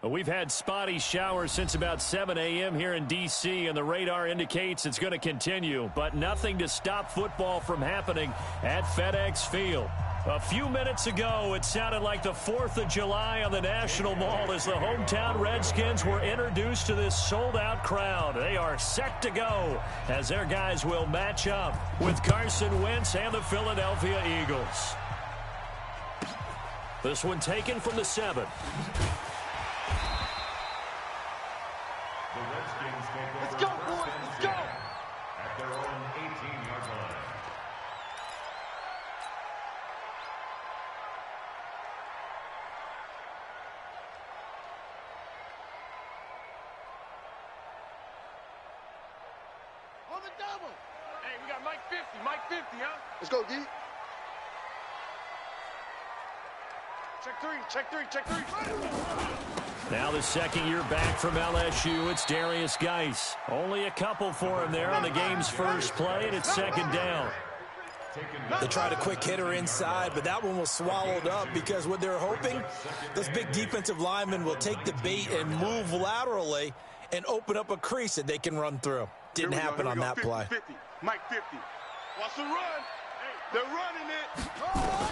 We've had spotty showers since about 7 a.m. here in D.C., and the radar indicates it's going to continue, but nothing to stop football from happening at FedEx Field. A few minutes ago, it sounded like the 4th of July on the National Mall as the hometown Redskins were introduced to this sold-out crowd. They are set to go as their guys will match up with Carson Wentz and the Philadelphia Eagles. This one taken from the 7. Let's go, boys. Let's go. At their own 18-yard line. On the double. Hey, we got Mike 50. Mike 50, huh? Let's go, D. Check three. Check three. Check three. Now the second year back from LSU, it's Darius Geis. Only a couple for him there on the game's first play, and it's second down. They tried a quick hitter inside, but that one was swallowed up because what they're hoping, those big defensive linemen will take the bait and move laterally and open up a crease that they can run through. Didn't happen on that 50, play. 50. Mike 50. Watch the run. Hey, they're running it. Oh!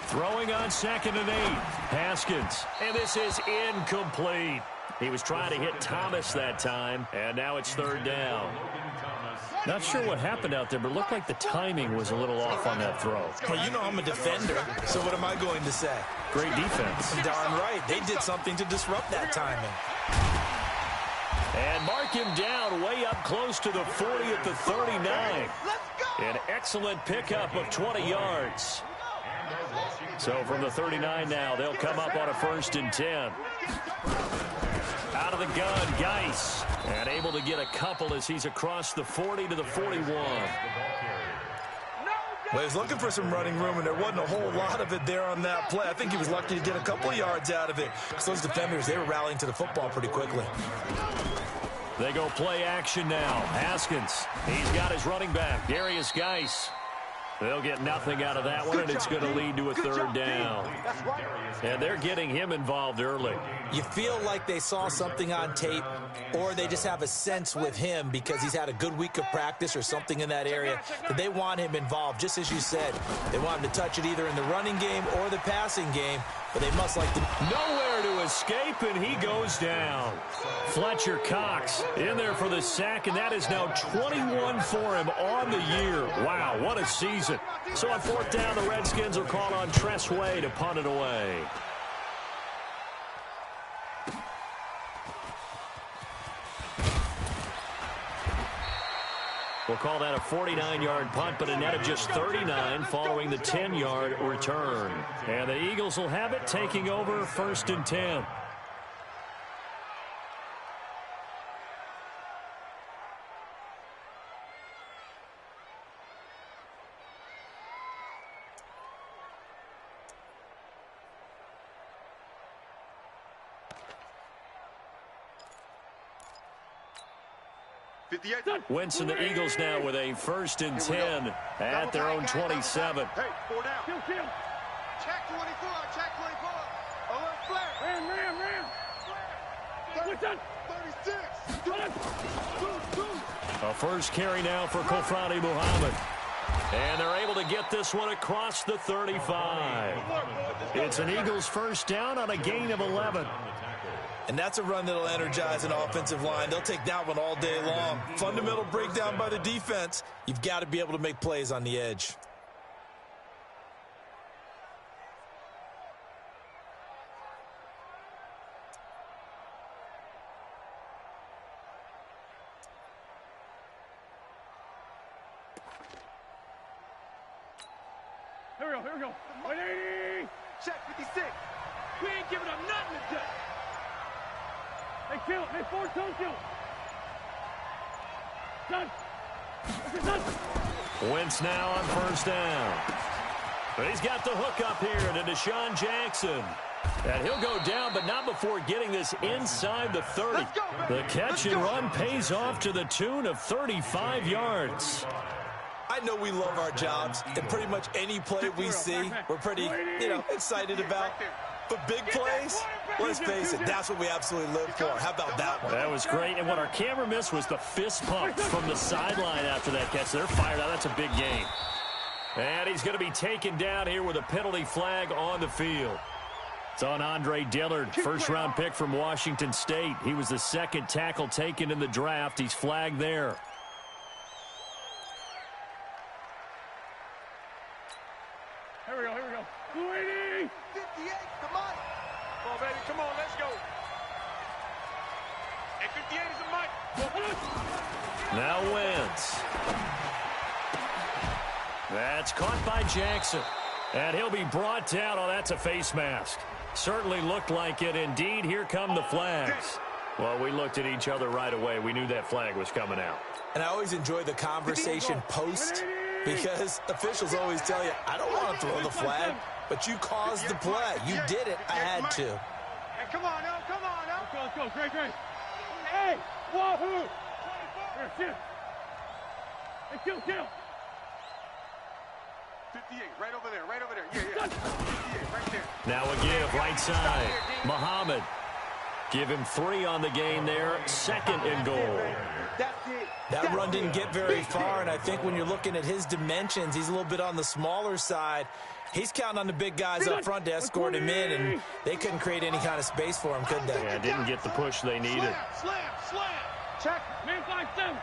Throwing on 2nd and 8. Haskins. And this is incomplete. He was trying to hit Thomas that time, and now it's 3rd down. Not sure what happened out there, but it looked like the timing was a little off on that throw. Well, you know I'm a defender, so what am I going to say? Great defense. Darn right. They did something to disrupt that timing. And mark him down way up close to the 40 at the 39. An excellent pickup of 20 yards. So from the 39 now, they'll come up on a 1st and 10. Out of the gun, Geis. And able to get a couple as he's across the 40 to the 41. Well, he was looking for some running room, and there wasn't a whole lot of it there on that play. I think he was lucky to get a couple of yards out of it because those defenders, they were rallying to the football pretty quickly. They go play action now. Haskins, he's got his running back, Darius Geis. They'll get nothing out of that one, and it's going to lead to a 3rd down. And they're getting him involved early. You feel like they saw something on tape, or they just have a sense with him because he's had a good week of practice or something in that area that they want him involved. Just as you said, they want him to touch it either in the running game or the passing game, but they must like to... Nowhere to escape, and he goes down. Fletcher Cox in there for the sack, and that is now 21 for him on the year. Wow, what a season. So on 4th down, the Redskins will call on Tress Way to punt it away. We'll call that a 49-yard punt, but a net of just 39 following the 10-yard return. And the Eagles will have it, taking over 1st and 10. Wentz and the Eagles now with a 1st and 10 at their own 27. Hey, 4 down. Check 24. Check 24. Alert flare. Ram. 36. A first carry now for Kofrani Muhammad. And they're able to get this one across the 35. It's an Eagles 1st down on a gain of 11. And that's a run that'll energize an offensive line. They'll take that one all day long. Fundamental breakdown by the defense. You've got to be able to make plays on the edge. Here we go. 180. Check 56. We ain't giving up nothing today. Hey, kill it. Hey, forward toe, kill it. Done. Wentz now on 1st down. But he's got the hook up here to Deshaun Jackson. And he'll go down, but not before getting this inside the 30. The catch and run pays off to the tune of 35 yards. I I know we love our jobs, and pretty much any play we see, we're pretty, excited about. But big plays, let's face it, that's what we absolutely live for. How about that one? That was great, and what our camera missed was the fist pump from the sideline after that catch. They're fired out. That's a big game. And he's going to be taken down here with a penalty flag on the field. It's on Andre Dillard, first-round pick from Washington State. He was the second tackle taken in the draft. He's flagged there. Here we go. 280! 58, come on. Come on, baby, come on, let's go. And 58 is a mic. Now Wentz. That's caught by Jackson. And he'll be brought down. Oh, that's a face mask. Certainly looked like it. Indeed, here come the flags. Well, we looked at each other right away. We knew that flag was coming out. And I always enjoy the conversation post, because officials always tell you, I don't want to throw the flag, but you caused the play. You did it. I had to. Hey, come on now. Let's go. Great. Hey, wahoo! Here, shoot. Hey, kill. 58, right over there. Yeah. 58, right there. Now a give, right side. Muhammad. Give him 3 on the game there. Second and goal. That run didn't get very far, and I think when you're looking at his dimensions, he's a little bit on the smaller side. He's counting on the big guys up front to escort him in, and they couldn't create any kind of space for him, could they? Yeah, didn't get the push they needed. Slam. Check. Man 5-7.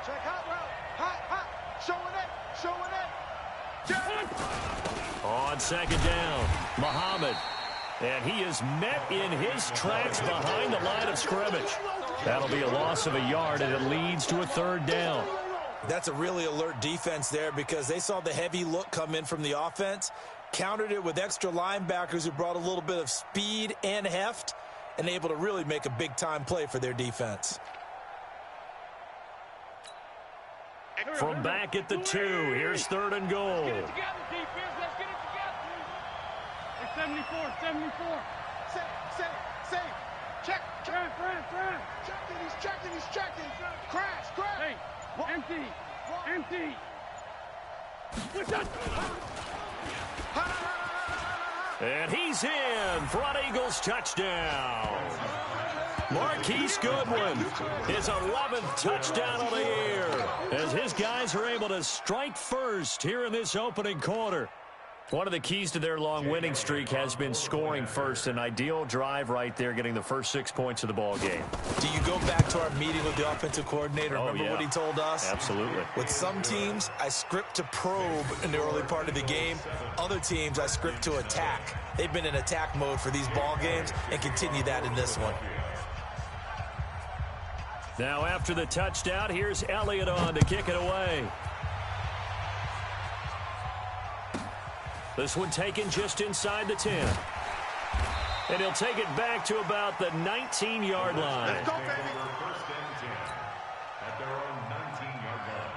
Check hot route. Hot. Showing it. On second down, Muhammad. And he is met in his tracks behind the line of scrimmage. That'll be a loss of a yard, and it leads to a third down. That's a really alert defense there, because they saw the heavy look come in from the offense, countered it with extra linebackers who brought a little bit of speed and heft, and able to really make a big-time play for their defense. From back at the 2, here's third and goal. Let's get it together. 74. Save. Check. He's checking. Crash. Hey, empty. What's that? And he's in. Front Eagles touchdown. Marquise Goodwin, his 11th touchdown of the year, as his guys are able to strike first here in this opening quarter. One of the keys to their long winning streak has been scoring first. An ideal drive right there, getting the first 6 points of the ball game. Do you go back to our meeting with the offensive coordinator? Remember what he told us? Absolutely. With some teams, I script to probe in the early part of the game. Other teams, I script to attack. They've been in attack mode for these ball games and continue that in this one. Now after the touchdown, here's Elliott on to kick it away. This one taken just inside the 10. And he'll take it back to about the 19-yard line. Let's go, baby. First and 10 at their own 19-yard line.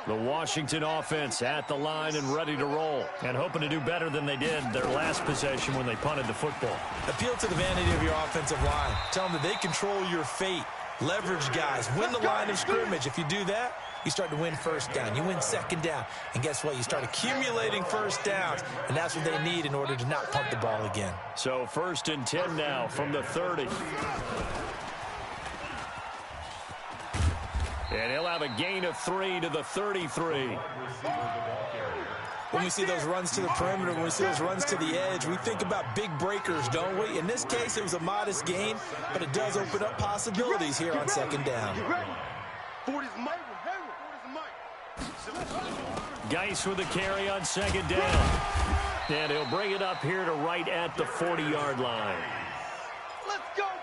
The Washington offense at the line and ready to roll, and hoping to do better than they did their last possession when they punted the football. Appeal to the vanity of your offensive line. Tell them that they control your fate. Leverage guys. Win the line of scrimmage. If you do that, you start to win first down. You win second down. And guess what? You start accumulating first downs. And that's what they need in order to not punt the ball again. So first and 10 now from the 30. And he'll have a gain of 3 to the 33. When we see those runs to the perimeter, when we see those runs to the edge, we think about big breakers, don't we? In this case, it was a modest gain, but it does open up possibilities here on second down. Geis with the carry on second down. And he'll bring it up here to right at the 40-yard line.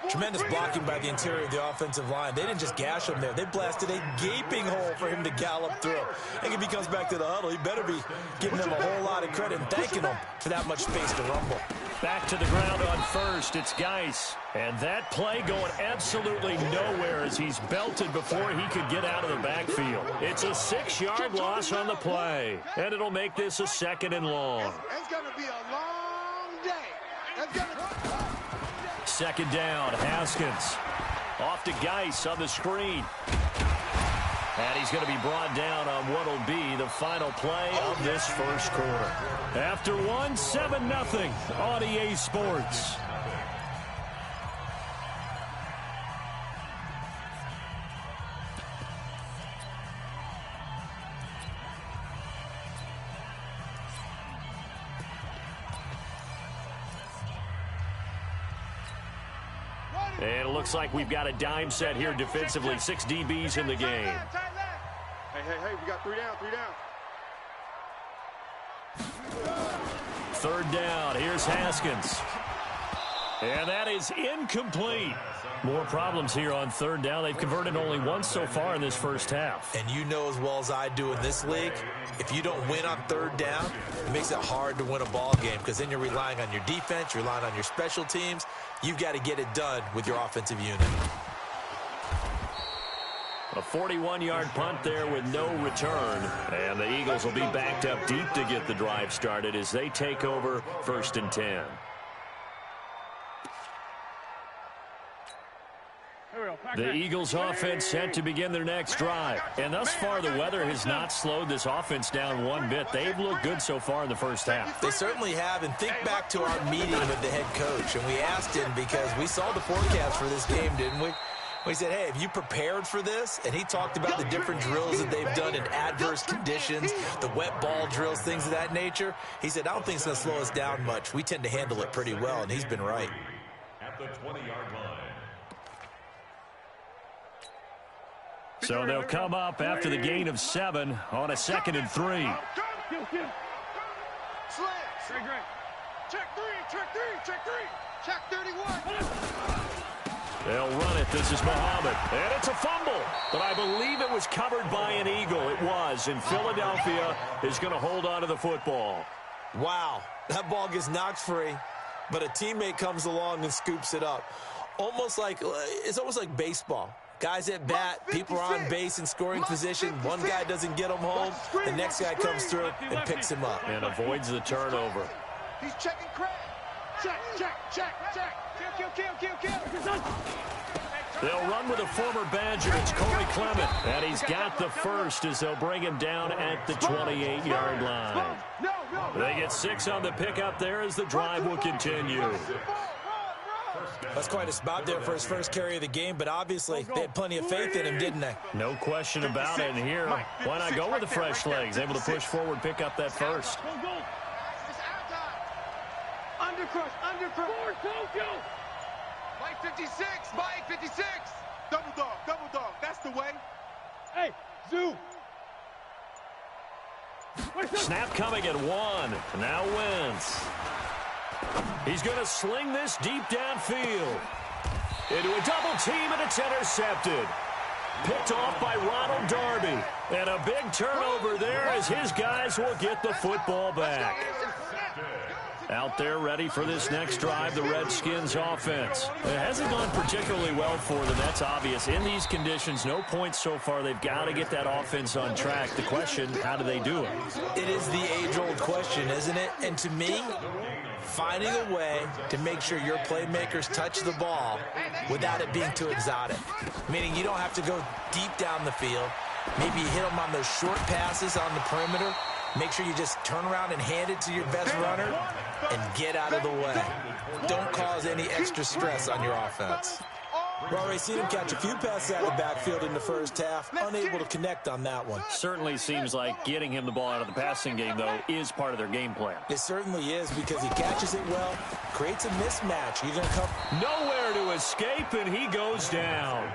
Tremendous blocking by the interior of the offensive line. They didn't just gash him there. They blasted a gaping hole for him to gallop through. I think if he comes back to the huddle, he better be giving them a whole lot of credit and thanking them for that much space to rumble. Back to the ground on first. It's Geis. And that play going absolutely nowhere as he's belted before he could get out of the backfield. It's a 6-yard loss on the play. And it'll make this a second and long. It's going to be a long day. Second down, Haskins. Off to Geis on the screen. And he's going to be brought down on what will be the final play of this first quarter. After one, 7-0 on EA Sports. And it looks like we've got a dime set here defensively. 6 DBs in the game. Hey, we got 3 down, 3 down. Third down. Here's Haskins. And that is incomplete. More problems here on third down. They've converted only once so far in this first half. And you know as well as I do in this league, if you don't win on third down, it makes it hard to win a ball game because then you're relying on your defense, you're relying on your special teams. You've got to get it done with your offensive unit. A 41-yard punt there with no return. And the Eagles will be backed up deep to get the drive started as they take over 1st and 10. The Eagles offense set to begin their next drive. And thus far, the weather has not slowed this offense down one bit. They've looked good so far in the first half. They certainly have. And think back to our meeting with the head coach. And we asked him because we saw the forecast for this game, didn't we? We said, hey, have you prepared for this? And he talked about the different drills that they've done in adverse conditions, the wet ball drills, things of that nature. He said, I don't think it's going to slow us down much. We tend to handle it pretty well, and he's been right. At the 20-yard line. So they'll come up after the gain of 7 on a 2nd and 3. Slam. Check 3. Check 31. They'll run it. This is Muhammad. And it's a fumble. But I believe it was covered by an Eagle. It was. And Philadelphia is going to hold on to the football. Wow. That ball gets knocked free, but a teammate comes along and scoops it up. It's almost like baseball. Guys at bat, people are on base in scoring position. One guy doesn't get him home. The next guy comes through and picks him up. And avoids the turnover. He's checking Craig. Check. Kill. They'll run with a former Badger. It's Corey Clement. And he's got the first as they'll bring him down at the 28-yard line. They get 6 on the pickup there as the drive will continue. That's quite a spot there for his first carry of the game, but obviously they had plenty of faith in him, didn't they? No question about it. And here, why not go with the fresh legs? Able to push forward, pick up that first. Undercrush. Mike 56. Double dog. That's the way. Hey, Zoo. Snap coming at 1. Now Wentz. He's going to sling this deep downfield. Into a double team, and it's intercepted. Picked off by Ronald Darby. And a big turnover there as his guys will get the football back. Out there ready for this next drive, the Redskins offense. It hasn't gone particularly well for them, that's obvious. In these conditions, no points so far. They've got to get that offense on track. The question, how do they do it? It is the age-old question, isn't it? And to me, finding a way to make sure your playmakers touch the ball without it being too exotic. Meaning you don't have to go deep down the field. Maybe you hit them on those short passes on the perimeter. Make sure you just turn around and hand it to your best runner and get out of the way. Don't cause any extra stress on your offense. We've already seen him catch a few passes out of the backfield in the first half, unable to connect on that one. Certainly seems like getting him the ball out of the passing game, though, is part of their game plan. It certainly is because he catches it well, creates a mismatch. He's going to come nowhere to escape, and he goes down.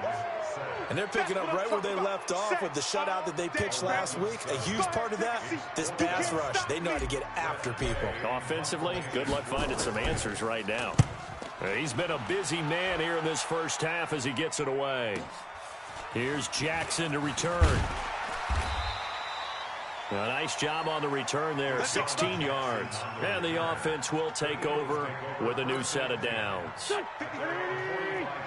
And they're picking up right where they left off with the shutout that they pitched last week. A huge part of that, this pass rush. They know how to get after people. Offensively, good luck finding some answers right now. He's been a busy man here in this first half as he gets it away. Here's Jackson to return. A nice job on the return there, 16 yards. And the offense will take over with a new set of downs.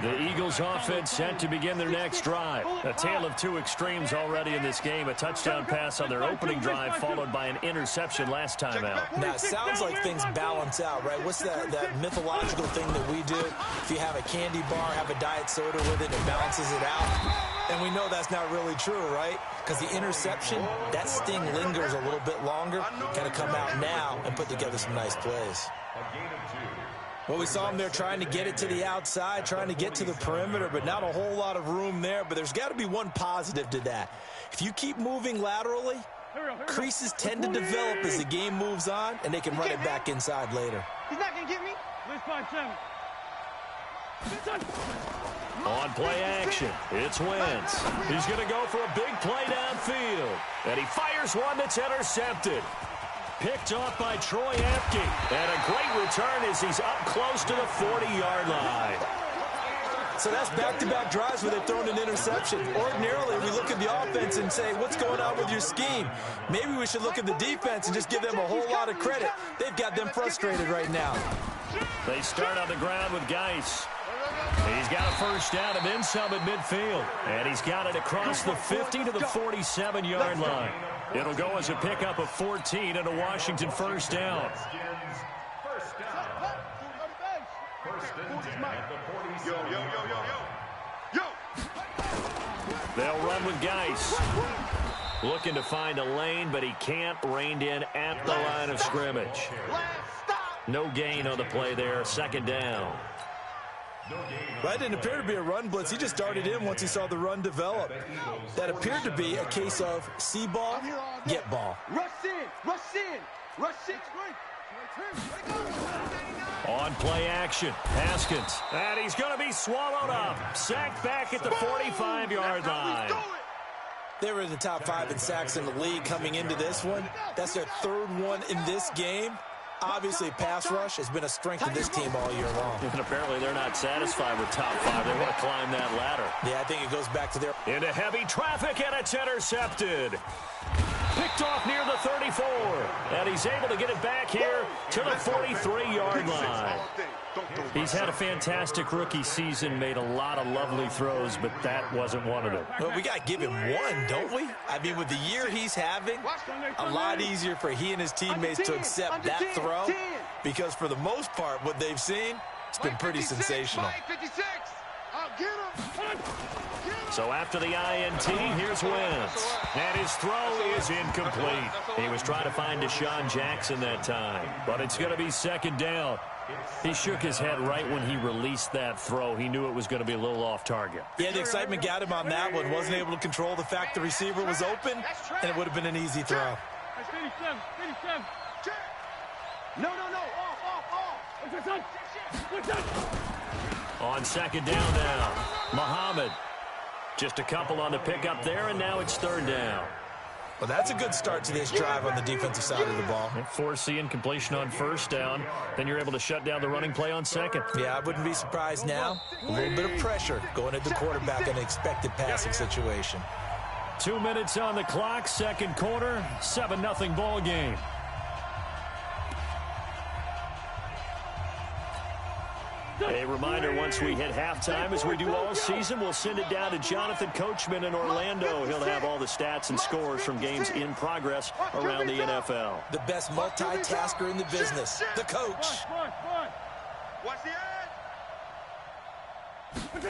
The Eagles offense set to begin their next drive. A tale of two extremes already in this game. A touchdown pass on their opening drive followed by an interception last time out. Now, it sounds like things balance out, right? What's that mythological thing that we do? If you have a candy bar, have a diet soda with it, it balances it out. And we know that's not really true, right? Because the interception, that sting lingers a little bit longer. Got to come out now and put together some nice plays. Well, we saw him there trying to get it to the outside, trying to get to the perimeter, but not a whole lot of room there. But there's got to be one positive to that. If you keep moving laterally, creases tend to develop as the game moves on, and they can run it back inside later. He's not going to get me. Let's 5-7. On play action, it's Wentz. He's going to go for a big play downfield. And he fires one that's intercepted. Picked off by Troy Apke. And a great return as he's up close to the 40-yard line. So that's back-to-back drives where they've thrown an interception. Ordinarily, we look at the offense and say, what's going on with your scheme? Maybe we should look at the defense and just give them a whole lot of credit. They've got them frustrated right now. They start on the ground with Geis. He's got a first down and then some at midfield. And he's got it across the 50 to the 47-yard line. It'll go as a pickup of 14 and a Washington first down. They'll run with Geis. Looking to find a lane, but he can't. Reined in at the line of scrimmage. No gain on the play there. Second down. That didn't appear to be a run blitz. He just darted in once he saw the run develop. That appeared to be a case of see ball, get ball. Rush in, rush in, rush in. On play action, Haskins. And he's going to be swallowed up. Sacked back at the 45-yard line. They were in the top 5 in sacks in the league coming into this one. That's their third one in this game. Obviously, pass rush has been a strength of this team all year long. And apparently they're not satisfied with top 5. They want to climb that ladder. Yeah, I think it goes back to their... Into heavy traffic, and it's intercepted. Picked off near the 34. And he's able to get it back here to the 43-yard line. He's had a fantastic rookie season, made a lot of lovely throws, but that wasn't one of them. Well, we got to give him one, don't we? I mean, with the year he's having, a lot easier for he and his teammates to accept that throw, because for the most part, what they've seen, it's been pretty sensational. So after the INT, here's Wentz. And his throw is incomplete. He was trying to find Deshaun Jackson that time, but it's going to be second down. He shook his head right when he released that throw. He knew it was going to be a little off target. Yeah, the excitement got him on that one. Wasn't able to control the fact the receiver was open, and it would have been an easy throw. 57. No. Off. On second down now, Muhammad. Just a couple on the pickup there, and now it's third down. Well, that's a good start to this drive on the defensive side of the ball. Forcing completion on first down. Then you're able to shut down the running play on second. Yeah, I wouldn't be surprised now. A little bit of pressure going at the quarterback in an expected passing situation. 2 minutes on the clock, second quarter, 7-0 ball game. A reminder, once we hit halftime, as we do all season, we'll send it down to Jonathan Coachman in Orlando. He'll have all the stats and scores from games in progress around the NFL. The best multitasker in the business, the coach. Watch the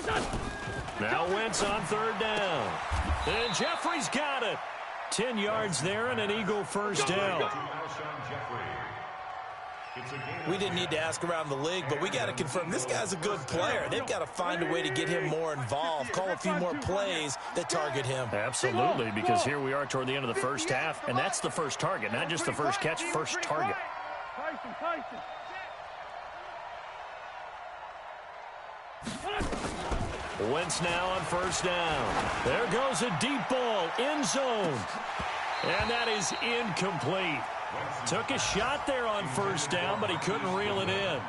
edge. Now Wentz on third down. And Jeffrey's got it. 10 yards there and an Eagle first down. We didn't need to ask around the league, but we got to confirm this guy's a good player. They've got to find a way to get him more involved, call a few more plays that target him. Absolutely, because here we are toward the end of the first half, and that's the first target, not just the first catch, first target. Wentz now on first down. There goes a deep ball, end zone. And that is incomplete. Took a shot there on first down, but he couldn't reel it in.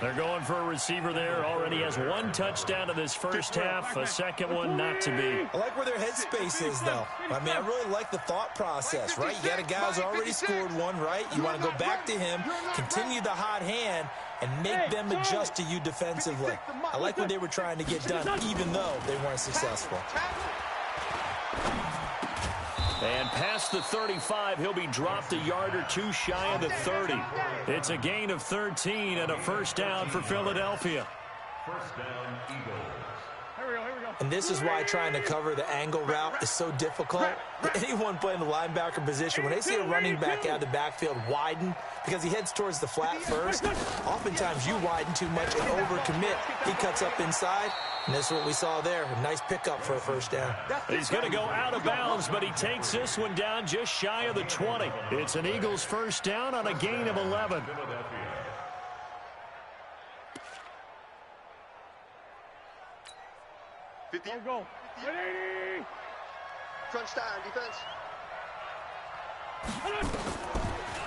They're going for a receiver there. Already has one touchdown in this first half, a second one not to be. I like where their headspace is, though. I mean, I really like the thought process, right? You got a guy who's already scored one, right? You want to go back to him, continue the hot hand, and make them adjust to you defensively. I like what they were trying to get done, even though they weren't successful. And past the 35, he'll be dropped a yard or two shy of the 30. It's a gain of 13 and a first down for Philadelphia. First down, Eagles. And this is why trying to cover the angle route is so difficult. Anyone playing the linebacker position, when they see a running back out of the backfield widen because he heads towards the flat first, oftentimes you widen too much and overcommit. He cuts up inside, and this is what we saw there. A nice pickup for a first down. He's going to go out of bounds, but he takes this one down just shy of the 20. It's an Eagles first down on a gain of 11. Go. 180. Crunch down, defense.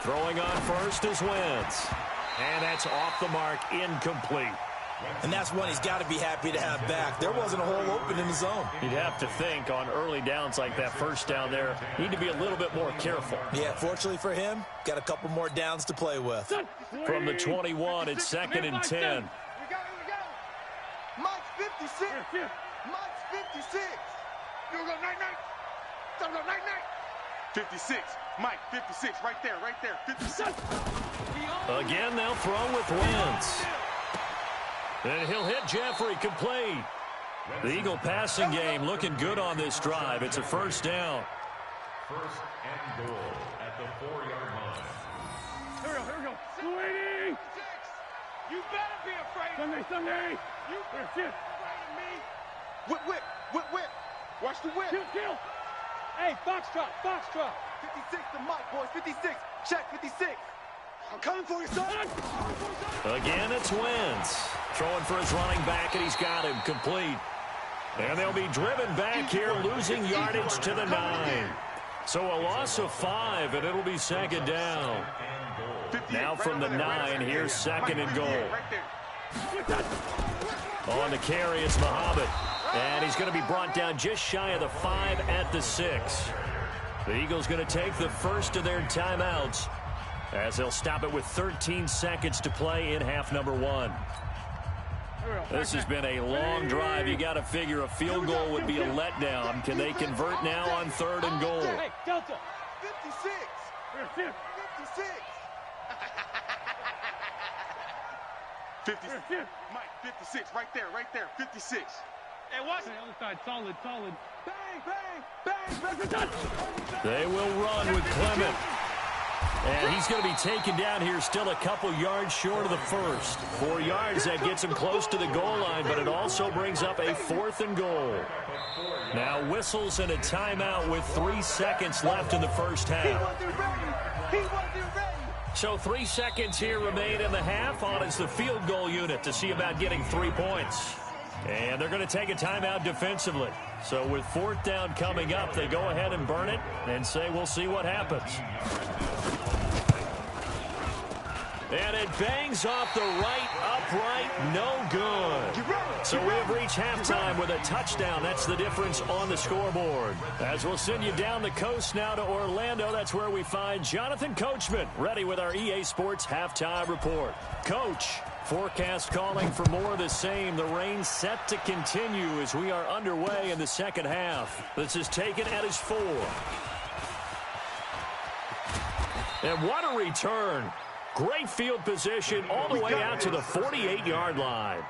Throwing on first is Wentz. And that's off the mark, incomplete. And that's one he's got to be happy to have back. There wasn't a hole open in the zone. You'd have to think on early downs like that first down there, need to be a little bit more careful. Yeah, fortunately for him, got a couple more downs to play with. From the 21, it's 2nd and 10. We go. Mike's 56. Mike's 56. You go night-night. Don't go night-night. 56. Mike, 56. Right there. 56. Again, they'll throw with Wentz. And he'll hit Jeffrey, complete. The Eagle passing game looking good on this drive. It's a first down. First and goal at the 4-yard line. Here we go. 280. You better be afraid. Sunday. You better be Shift. afraid of me. Whip. Watch the whip. Kill. Hey, box drop. 56 to Mike, boys. 56. Check 56. I'm coming for you, son. Again, it's Wentz. Throwing for his running back, and he's got him complete. And they'll be driven back here, losing yardage to the 9. So a loss of 5, and it'll be 2nd down. Now from the 9, here's 2nd and goal. On the carry, it's Muhammad. And he's going to be brought down just shy of the 5 at the 6. The Eagles going to take the first of their timeouts as they'll stop it with 13 seconds to play in half number 1. This has been a long drive. You got to figure a field goal would be a letdown. Can they convert now on 3rd and goal? Hey, Delta. 56. 56. 56. Mike, 56. Right there. 56. Hey, watch it. Other side, solid. Bang. They will run with Clement. And he's going to be taken down here still a couple yards short of the first. 4 yards, that gets him close to the goal line, but it also brings up a 4th and goal. Now whistles and a timeout with 3 seconds left in the first half. He wasn't ready. So 3 seconds here remain in the half. On is the field goal unit to see about getting 3 points. And they're going to take a timeout defensively. So with 4th down coming up, they go ahead and burn it and say we'll see what happens. And it bangs off the right upright, no good. So we have reached halftime with a touchdown. That's the difference on the scoreboard. As we'll send you down the coast now to Orlando, that's where we find Jonathan Coachman, ready with our EA Sports halftime report. Coach, forecast calling for more of the same. The rain set to continue as we are underway in the second half. This is taken at his 4. And what a return. Great field position all the way out to the 48-yard line.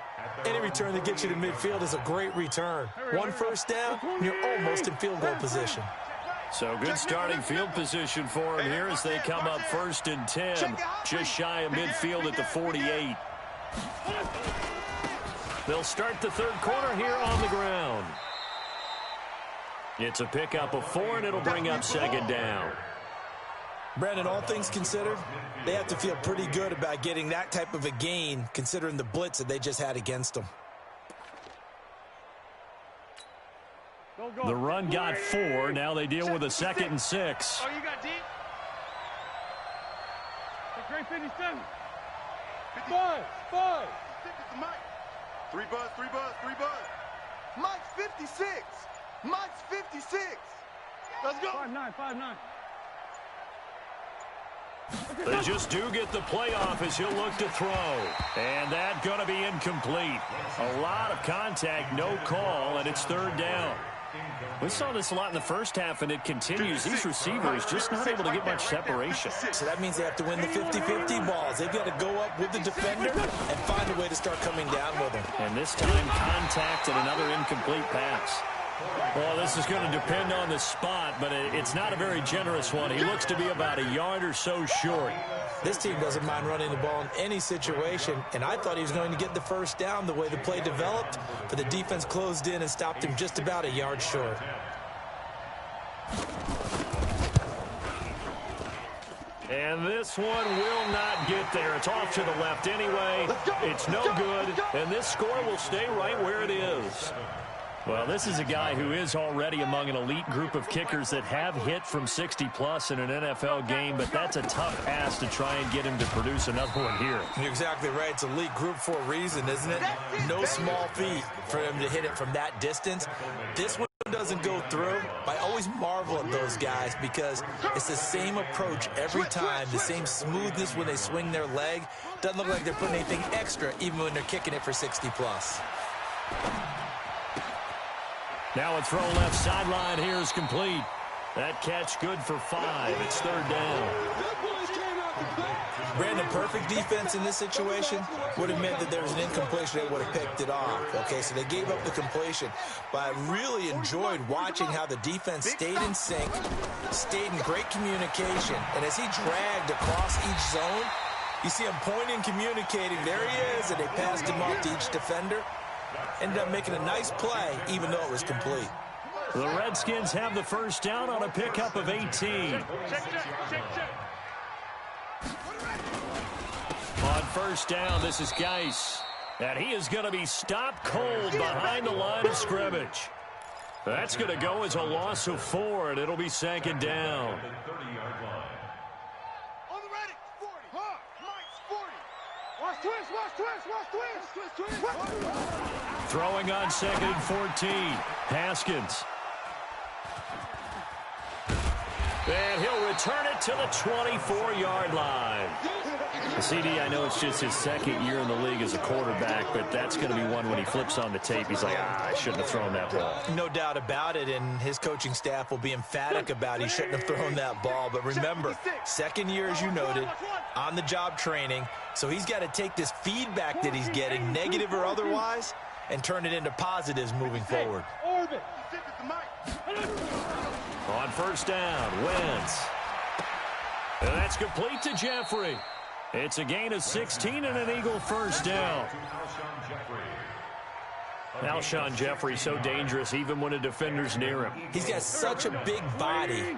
Any return that gets you to midfield is a great return. 1 first down, you're almost in field goal position. So good starting field position for him here as they come up 1st and 10. Just shy of midfield at the 48. They'll start the 3rd quarter here on the ground. It's a pickup of 4, and it'll bring up 2nd down. Brandon, all things considered, they have to feel pretty good about getting that type of a gain considering the blitz that they just had against them. The run got 4. Now they deal with a 2nd and 6. Oh, you got deep? Great 57. 5. 3 buzz. Mike's 56. Mike's 56. Let's go. 5-9. They just do get the playoff as he'll look to throw. And that's going to be incomplete. A lot of contact, no call, and it's 3rd down. We saw this a lot in the first half, and it continues. These receivers just not able to get much separation. So that means they have to win the 50-50 balls. They've got to go up with the defender and find a way to start coming down with them. And this time, contact and another incomplete pass. Well, this is going to depend on the spot, but it's not a very generous one. He looks to be about a yard or so short. This team doesn't mind running the ball in any situation, and I thought he was going to get the first down the way the play developed, but the defense closed in and stopped him just about a yard short. And this one will not get there. It's off to the left anyway. It's no good, and this score will stay right where it is. Well, this is a guy who is already among an elite group of kickers that have hit from 60-plus in an NFL game, but that's a tough ask to try and get him to produce another one here. You're exactly right. It's elite group for a reason, isn't it? No small feat for him to hit it from that distance. This one doesn't go through. I always marvel at those guys because it's the same approach every time, the same smoothness when they swing their leg. Doesn't look like they're putting anything extra even when they're kicking it for 60-plus. Now a throw left sideline here is complete. That catch good for 5. It's third down. Brandon, perfect defense in this situation would have meant that there was an incompletion. They would have picked it off. Okay, so they gave up the completion. But I really enjoyed watching how the defense stayed in sync, stayed in great communication. And as he dragged across each zone, you see him pointing, communicating. There he is, and they passed him off to each defender. Ended up making a nice play, even though it was complete. The Redskins have the first down on a pickup of 18. On first down, this is Geis. And he is going to be stopped cold behind the line of scrimmage. That's going to go as a loss of 4, and it'll be second down. Throwing on second and 14. Haskins. And he'll return it to the 24-yard line. CD, I know it's just his second year in the league as a quarterback, but that's going to be one when he flips on the tape. He's like, I shouldn't have thrown that ball. No doubt about it, and his coaching staff will be emphatic about he shouldn't have thrown that ball. But remember, second year, as you noted, on-the-job training, so he's got to take this feedback that he's getting, negative or otherwise, and turn it into positives moving forward. On first down, Wentz. And that's complete to Jeffrey. It's a gain of 16 and an Eagle first down. Alshon Jeffrey so dangerous even when a defender's near him. He's got such a big body,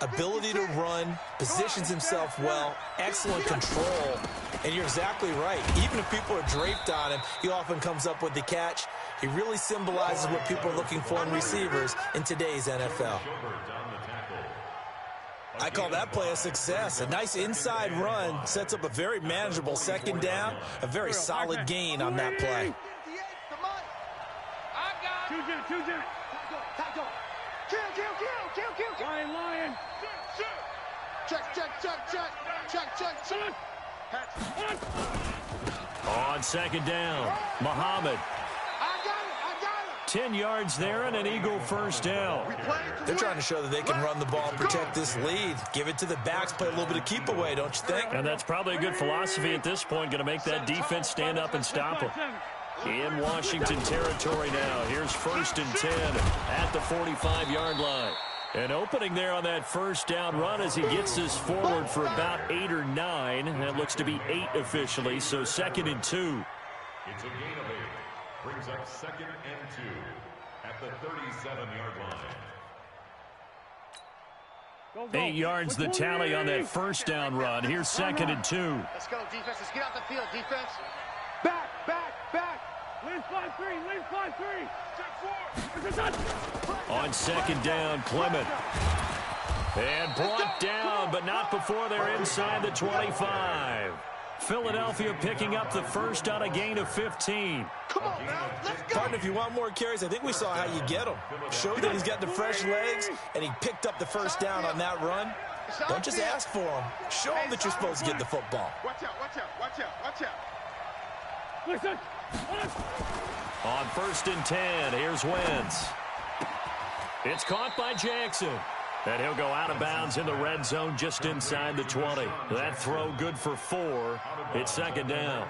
ability to run, positions himself well, excellent control. And you're exactly right. Even if people are draped on him, he often comes up with the catch. He really symbolizes what people are looking for in receivers in today's NFL. I call that play a success. A nice inside run sets up a very manageable second down, a very solid gain on that play. Lion. Check. On second down, Muhammad. 10 yards there and an Eagle first down. They're trying to show that they can run the ball, protect this lead. Give it to the backs, play a little bit of keep away, don't you think? And that's probably a good philosophy at this point, going to make that defense stand up and stop them. In Washington territory now. Here's first and 10 at the 45-yard line. An opening there on that first down run as he gets this forward for about 8 or 9. That looks to be 8 officially, so second and 2. It's a gain of 8. Brings up second and 2 at the 37-yard line. 8 yards the tally on that first down run. Here's second and 2. Let's go, defense. Let's get out the field, defense. Back. Lean 5-3. Check 4. On second down, Clement. And brought down, but not before they're inside the 25. Philadelphia picking up the first on a gain of 15. Come on, now. Let's go. Partner, if you want more carries, I think we saw how you get him. Showed that he's got the fresh legs, and he picked up the first down on that run. Don't just ask for him. Show him that you're supposed to get the football. Watch out. Listen. On first and 10, here's Wentz. It's caught by Jackson. And he'll go out of bounds in the red zone just inside the 20. That throw good for 4. It's second down.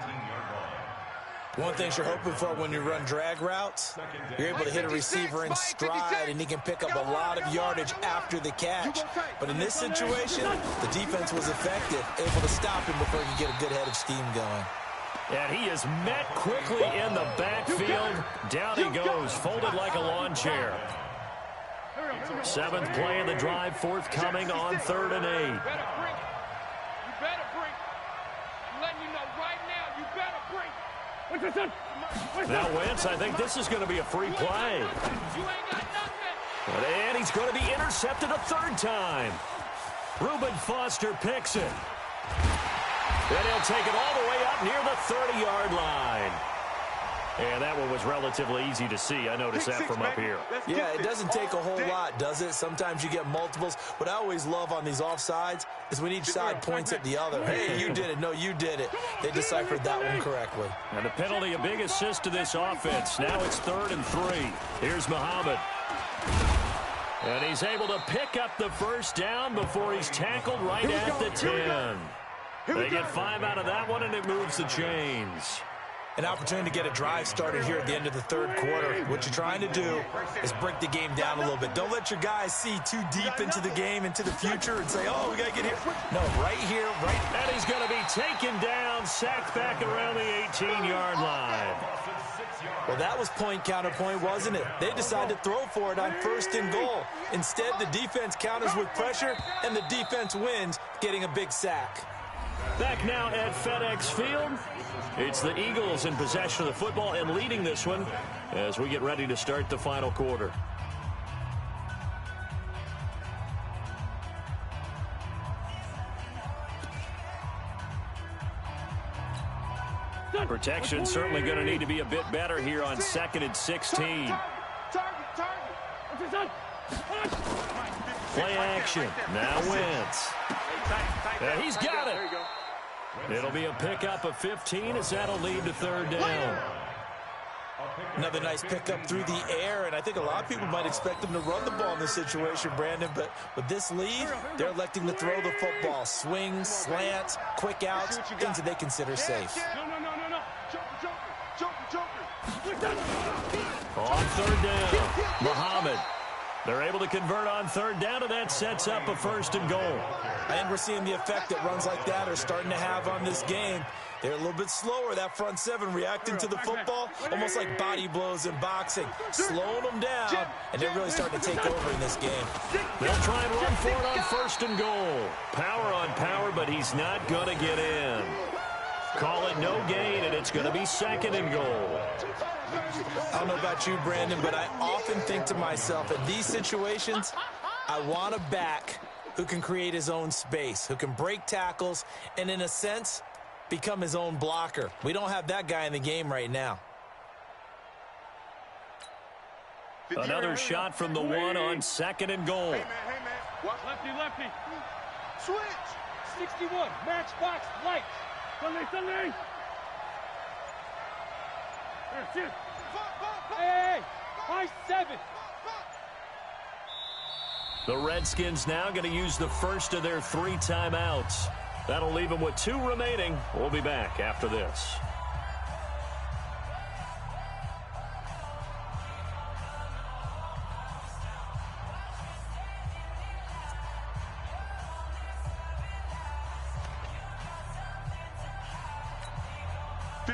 One thing you're hoping for when you run drag routes, you're able to hit a receiver in stride, and he can pick up a lot of yardage after the catch. But in this situation, the defense was effective, able to stop him before he could get a good head of steam going. And he is met quickly in the backfield. Down he goes, folded like a lawn chair. 7th play of the drive, forthcoming on 3rd and 8. You better bring it. You better bring it. I'm letting you know right now, you better bring it. Now, Wentz, I think this is going to be a free play. You ain't got nothing. And he's going to be intercepted a 3rd time. Reuben Foster picks it. Then he'll take it all the way up near the 30-yard line. And that one was relatively easy to see. I noticed that from up here. Yeah, it doesn't take a whole lot, does it? Sometimes you get multiples. What I always love on these offsides is when each side points at the other. Hey, you did it. No, you did it. They deciphered that one correctly. And the penalty, a big assist to this offense. Now it's 3rd and 3. Here's Muhammad. And he's able to pick up the first down before he's tackled right at the 10. They get 5 out of that one, and it moves the chains. An opportunity to get a drive started here at the end of the 3rd quarter. What you're trying to do is break the game down a little bit. Don't let your guys see too deep into the game, into the future, and say, oh, we got to get here. No, right here, right. And he's going to be taken down, sacked back around the 18-yard line. Well, that was point counterpoint, wasn't it? They decided to throw for it on 1st and goal. Instead, the defense counters with pressure, and the defense wins, getting a big sack. Back now at FedEx Field. It's the Eagles in possession of the football and leading this one as we get ready to start the final quarter. Protection certainly going to need to be a bit better here on 2nd and 16. Play action. Now Wentz. He's got it. It'll be a pickup of 15 as that'll lead to 3rd down. Another nice pickup through the air, and I think a lot of people might expect them to run the ball in this situation, Brandon, but with this lead, they're electing to throw the football. Swings, slants, quick outs, things that they consider safe. No. Joker. On 3rd down, Muhammad. They're able to convert on 3rd down, and that sets up a 1st and goal. I think we're seeing the effect that runs like that are starting to have on this game. They're a little bit slower, that front 7, reacting to the football, almost like body blows in boxing, slowing them down, and they're really starting to take over in this game. They'll try and run for it on 1st and goal. Power on power, but he's not going to get in. Call it no gain, and it's going to be 2nd and goal. I don't know about you, Brandon, but I often think to myself, in these situations, I want a back who can create his own space, who can break tackles, and in a sense, become his own blocker. We don't have that guy in the game right now. Another shot from the 1 on 2nd and goal. Hey, man. Lefty. Switch. 61. Matchbox light. Sunday. Hey, high 7. The Redskins now going to use the first of their 3 timeouts. That'll leave them with 2 remaining. We'll be back after this.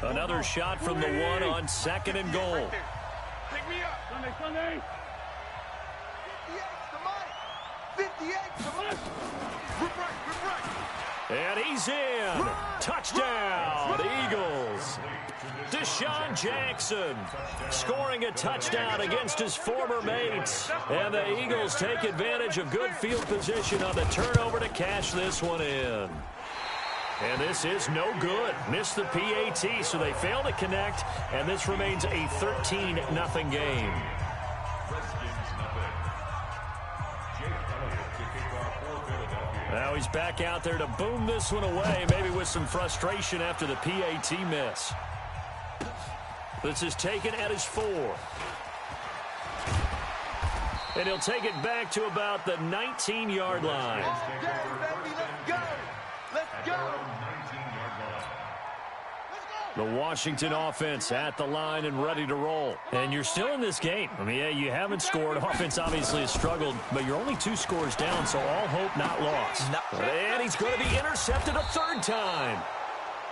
Another shot from the 1 on 2nd and goal. Pick me up. Sunday. 58 to Mike. Rip right. And he's in. Touchdown, Eagles. Deshaun Jackson scoring a touchdown against his former mates. And the Eagles take advantage of good field position on the turnover to cash this one in. And this is no good. Missed the PAT, so they fail to connect, and this remains a 13-0 game. Now he's back out there to boom this one away, maybe with some frustration after the PAT miss. This is taken at his 4. And he'll take it back to about the 19-yard line. All day, baby. Let's go. Let's go. The Washington offense at the line and ready to roll. And you're still in this game. I mean, yeah, you haven't scored. Offense obviously has struggled, but you're only 2 scores down, so all hope not lost. And he's going to be intercepted a third time.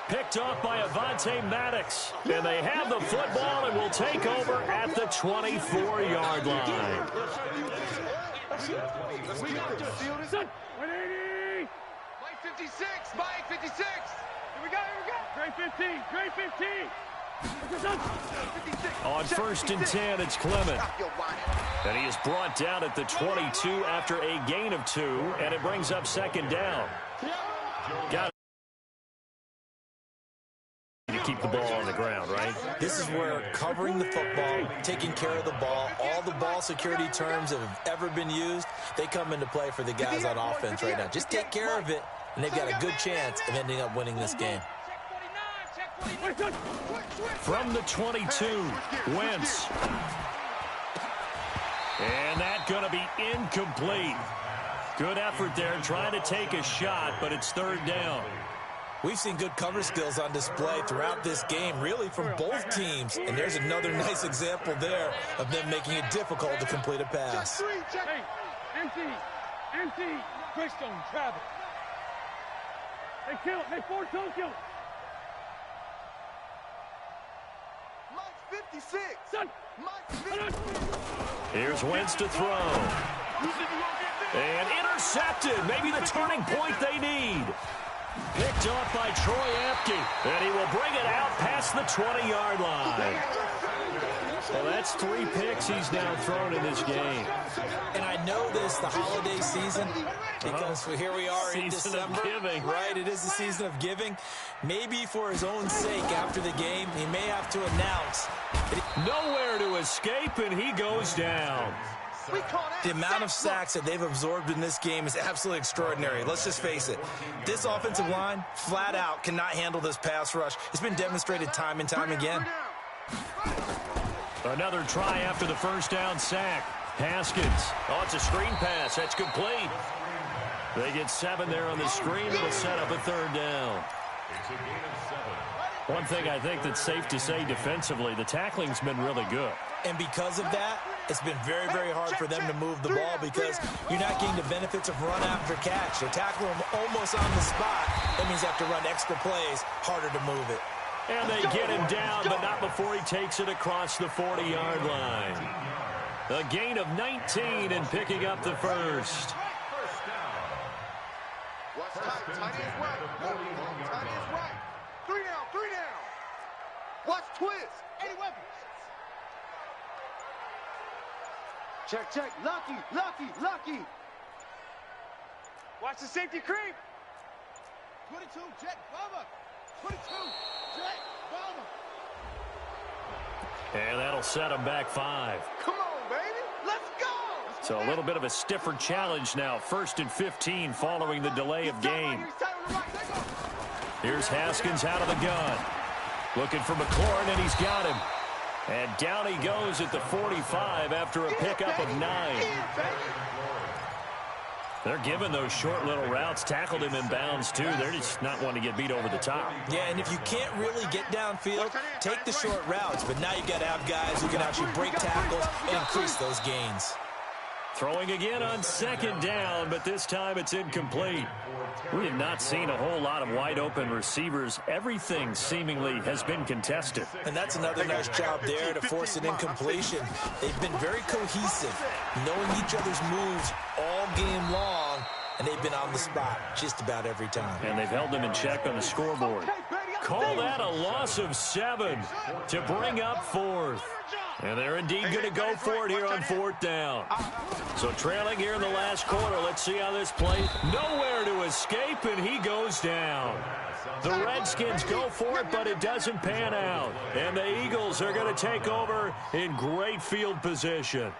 Picked off by Avonte Maddox. And they have the football and will take over at the 24-yard line. Mike 56. Mike 56. Here we go. Trey 15. Trey 15. On 1st and 10, it's Clement. And he is brought down at the 22 after a gain of 2, and it brings up 2nd down. Got to keep the ball on the ground, right? This is where covering the football, taking care of the ball, all the ball security terms that have ever been used, they come into play for the guys on offense right now. Just take care of it, and they've got a good chance of ending up winning this game. From the 22, Wentz. And that's going to be incomplete. Good effort there trying to take a shot, but it's 3rd down. We've seen good cover skills on display throughout this game, really from both teams. And there's another nice example there of them making it difficult to complete a pass. Hey, empty. Greystone, Travis. Hey, kill. Hey, 4 Tokyo. Mike 56. Son. Mike 56. Here's Wentz to throw. And intercepted. Maybe the turning point they need. Picked off by Troy Apke. And he will bring it out past the 20-yard line. Well, that's 3 picks he's now thrown in this game. And I know this, the holiday season, because here we are in December. Season of giving. Right, it is the season of giving. Maybe for his own sake after the game, he may have to announce. Nowhere to escape, and he goes down. The amount of sacks that they've absorbed in this game is absolutely extraordinary. Let's just face it. This offensive line, flat out, cannot handle this pass rush. It's been demonstrated time and time again. Another try after the 1st down sack. Haskins. Oh, it's a screen pass. That's complete. They get 7 there on the screen. It'll set up a 3rd down. One thing I think that's safe to say defensively, the tackling's been really good. And because of that, it's been very, very hard for them to move the ball because you're not getting the benefits of run after catch. They're tackling him almost on the spot. That means they have to run extra plays, harder to move it. And they get him down, but not before he takes it across the 40-yard line. A gain of 19 and picking up the 1st. Watch tight. Tight is right. Tight is right. 3 down. 3 down. Watch twist. 80 weapons. Check. Lucky. Watch the safety creep. 22, Jet Bomber. 22, Jet Bomber. And that'll set him back 5. Come on, baby. Let's go. So a little bit of a stiffer challenge now. 1st and 15 following the delay of game. Here's Haskins out of the gun. Looking for McLaurin, and he's got him. And down he goes at the 45 after a pickup of 9. They're giving those short little routes. Tackled him in bounds, too. They're just not wanting to get beat over the top. Yeah, and if you can't really get downfield, take the short routes. But now you got to have guys who can actually break tackles and increase those gains. Throwing again on 2nd down, but this time it's incomplete. We have not seen a whole lot of wide-open receivers. Everything seemingly has been contested. And that's another nice job there to force an incompletion. They've been very cohesive, knowing each other's moves all game long, and they've been on the spot just about every time. And they've held them in check on the scoreboard. Call that a loss of 7 to bring up 4th. And they're indeed going to go for it here on 4th down. So trailing here in the last quarter. Let's see how this plays. Nowhere to escape, and he goes down. The Redskins go for it, but it doesn't pan out. And the Eagles are going to take over in great field position.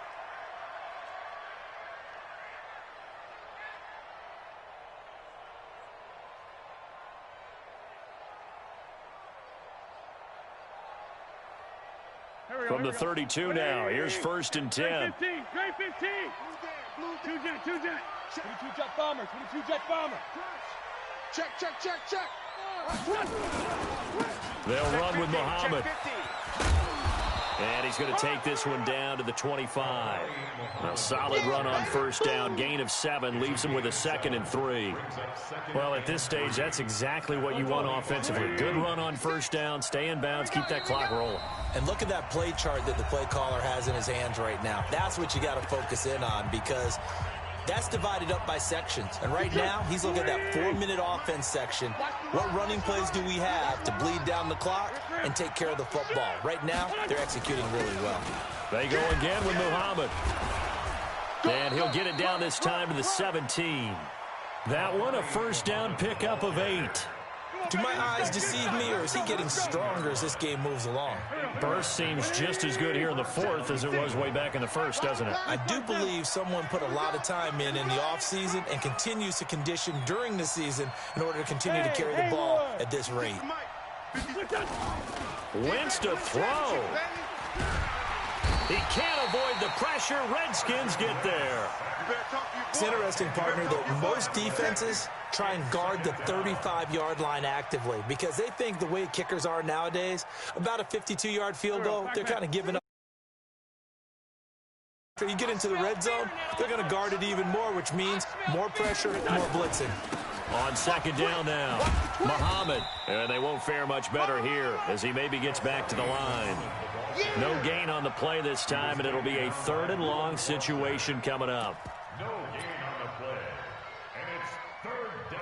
From the 32 now, here's 1st and 10. 15, grade 15. Two jet. 22 jet bomber, 22 jet bomber. Check. They'll run with Muhammad. And he's going to take this one down to the 25. A solid run on 1st down. Gain of 7 leaves him with a 2nd and 3. Well, at this stage, that's exactly what you want offensively. Good run on 1st down. Stay in bounds. Keep that clock rolling. And look at that play chart that the play caller has in his hands right now. That's what you got to focus in on, because that's divided up by sections. And right now, he's looking at that 4-minute offense section. What running plays do we have to bleed down the clock and take care of the football? Right now, they're executing really well. They go again with Muhammad. And he'll get it down this time to the 17. That one, a 1st down pickup of 8. Do my eyes deceive me, or is he getting stronger as this game moves along? Burst seems just as good here in the 4th as it was way back in the 1st, doesn't it? I do believe someone put a lot of time in the offseason and continues to condition during the season in order to continue to carry the ball at this rate. Wentz to throw. He can't avoid the pressure. Redskins get there. It's interesting, partner, that most defenses try and guard the 35-yard line actively because they think the way kickers are nowadays, about a 52-yard field goal, they're kind of giving up. After you get into the red zone, they're going to guard it even more, which means more pressure, more blitzing. On 2nd down now, Muhammad. And they won't fare much better here as he maybe gets back to the line. No gain on the play this time, and it'll be a 3rd and long situation coming up. No gain on the play, and it's 3rd down.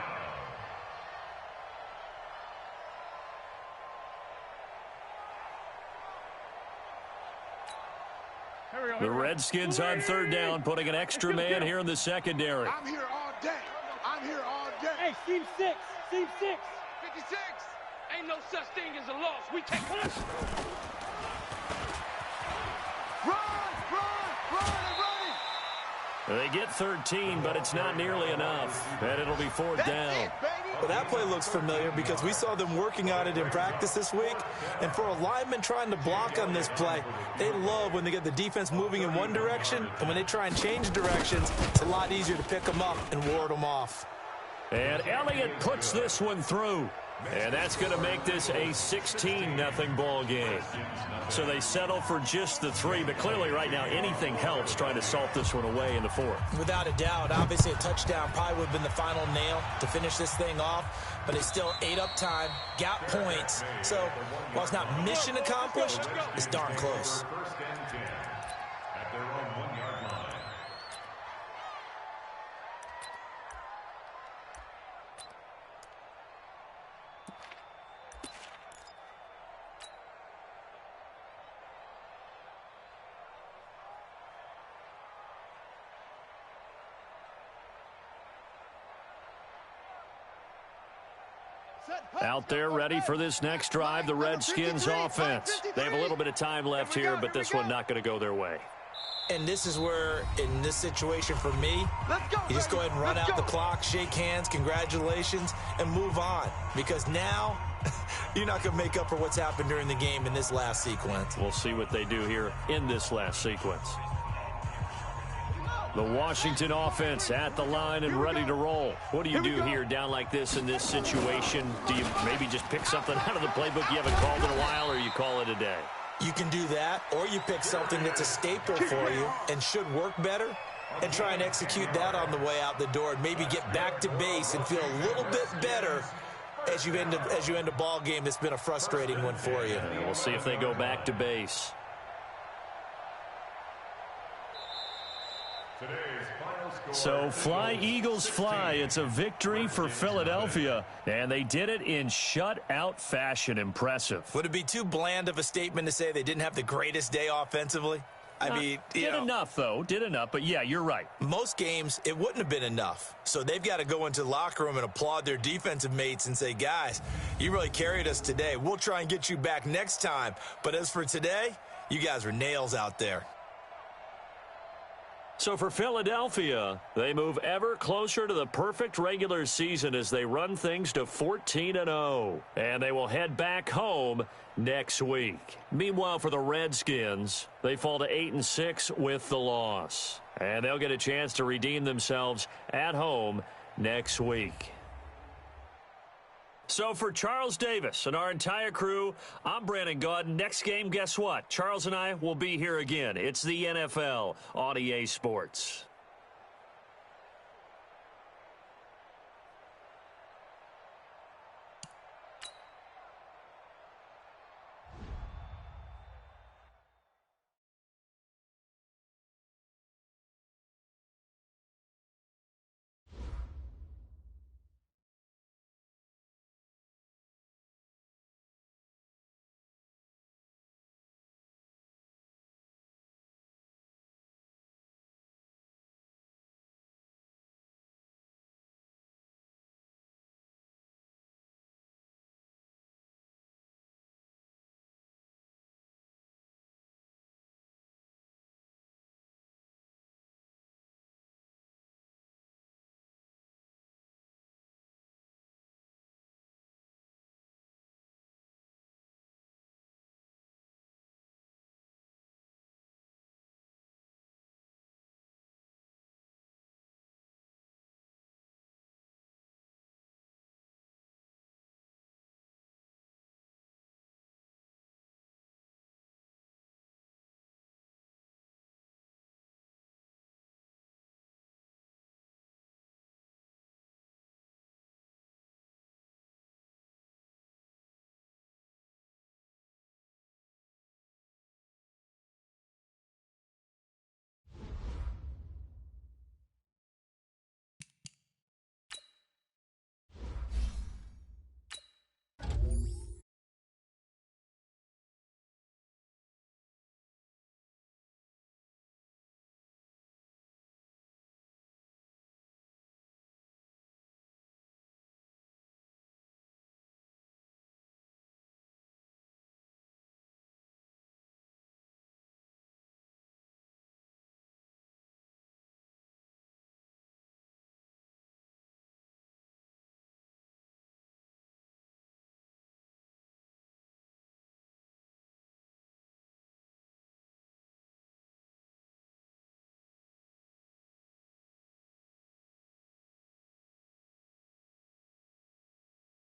The Redskins on 3rd down, putting an extra man here in the secondary. I'm here all day. Hey, Team 6. 56. Ain't no such thing as a loss. We take it. They get 13, but it's not nearly enough. And it'll be 4th down. Well, that play looks familiar because we saw them working on it in practice this week. And for a lineman trying to block on this play, they love when they get the defense moving in one direction. And when they try and change directions, it's a lot easier to pick them up and ward them off. And Elliott puts this one through. And that's going to make this a 16-0 ball game. So they settle for just the 3, but clearly right now anything helps trying to salt this one away in the 4th. Without a doubt, obviously a touchdown probably would have been the final nail to finish this thing off, but they still ate up time, got points. So while it's not mission accomplished, it's darn close. 1st and 10 at their own 1-yard line. Out there ready for this next drive, the Redskins offense. They have a little bit of time left here, but this one not going to go their way. And this is where, in this situation for me, you just go ahead and run out the clock, shake hands, congratulations, and move on. Because now, you're not going to make up for what's happened during the game in this last sequence. We'll see what they do here in this last sequence. The Washington offense at the line and ready to roll. What do you do here down like this in this situation? Do you maybe just pick something out of the playbook you haven't called in a while, or you call it a day? You can do that, or you pick something that's a staple for you and should work better and try and execute that on the way out the door and maybe get back to base and feel a little bit better as you end a ball game that's been a frustrating one for you. And we'll see if they go back to base. So fly, Eagles, fly. It's a victory for Philadelphia, and they did it in shutout fashion. Impressive. Would it be too bland of a statement to say they didn't have the greatest day offensively? I mean, did enough, though. Did enough, but yeah, you're right. Most games, it wouldn't have been enough. So they've got to go into the locker room and applaud their defensive mates and say, guys, you really carried us today. We'll try and get you back next time. But as for today, you guys are nails out there. So for Philadelphia, they move ever closer to the perfect regular season as they run things to 14-0. And they will head back home next week. Meanwhile, for the Redskins, they fall to 8-6 with the loss. And they'll get a chance to redeem themselves at home next week. So for Charles Davis and our entire crew, I'm Brandon Gaud. Next game, guess what? Charles and I will be here again. It's the NFL on EA Sports.